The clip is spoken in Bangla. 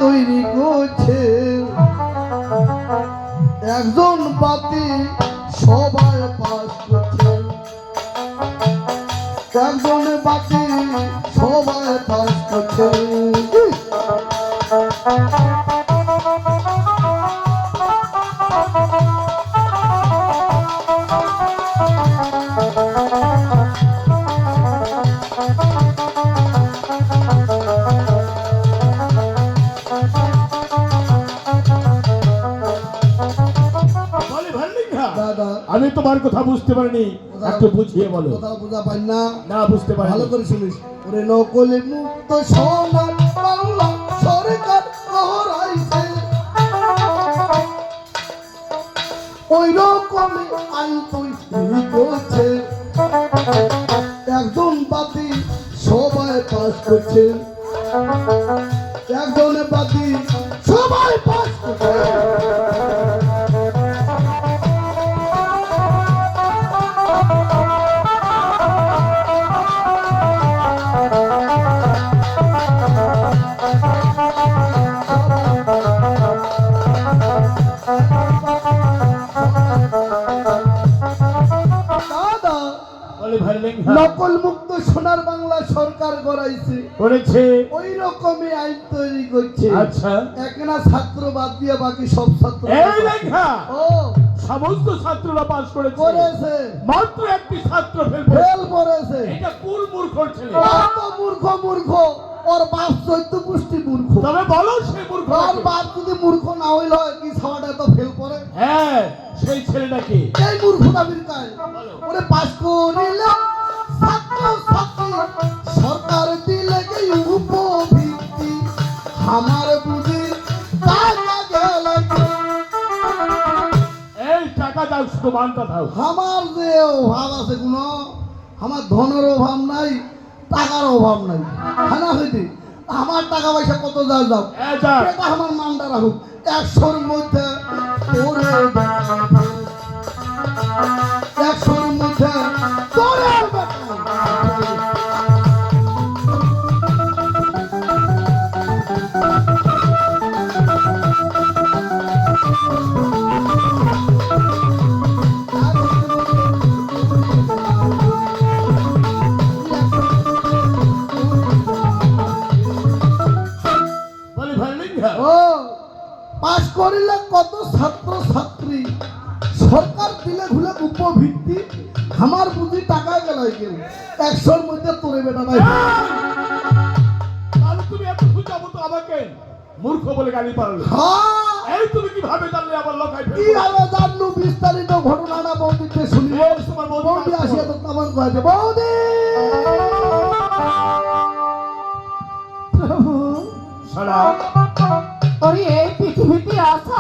তৈরি করছে একজন বাতি সবাই পাস করছে একজন বাতি সবাই পাস করছে আমি তোমার কথা বুঝতে পারিনি, একটু বুঝিয়ে বলো। কথা বুঝা পাই না? না বুঝতে পারি। ভালো করে শুনিস। ওরে নকলে মুক্ত সোনার বাংলা সরকার লহরাইছে ওই রকমই আইন তৈরি করছে একজন বাতি সবাই পাস করছে একজন বাতি সবাই পাস করছে নকল মুক্ত সোনার বাংলা সরকার গড়াইছে করেছে ওই রকমই আইন তৈরি করছে। আচ্ছা একনা ছাত্র বাদ দিয়ে বাকি সব ছাত্র এই লেখা ও সমস্ত ছাত্ররা পাস করেছে করেছে মাত্র একটি ছাত্র ফেল করেছে। এটা কোন মূর্খ ছেলে? কত মূর্খ মূর্খ ওর বাপ 14 পুষ্টি মূর্খ। তবে বলো সে মূর্খ ওর বাপ যদি মূর্খ না হইল কি ছাওয়াটা তো ফেল করে? হ্যাঁ সেই ছেলেটাকে এই মূর্খটা বিরকায় ওরে পাস করিলে ছাত্র ছাত্রী সরকার দিলে কি উপভিত্তি আমার বুঝি টাকা গেল এই টাকা দাও শুধু মানটা দাও। আমার যে অভাব আছে কোন আমার ধনের অভাব নাই টাকার অভাব নাই খানা হইতে আমার টাকা পয়সা কত যাও যাও এটা আমার মানটা রাখুক 100-র মধ্যে তোরে 100-র মধ্যে তোরে পাস করিলে কত ছাত্র ছাত্রী সরকার দিলে ঘুলে উপভিত্তি আমার বুঝি টাকা গেল কেউ 100-র মধ্যে তোরে বেটা নাই। তাহলে তুমি এত বুঝাবো তো আমাকে মূর্খ বলে গালি পারলে? হ্যাঁ এই তুমি কিভাবে জানলে আমার লোকাই ফেলবো? কিভাবে জানলু বিস্তারিত ঘটনাটা বৌদিতে শুনি। তোমার বৌদি আসিয়া তো তেমন কয়েছে বৌদি সারা ওরে এই পৃথিবীতে আসা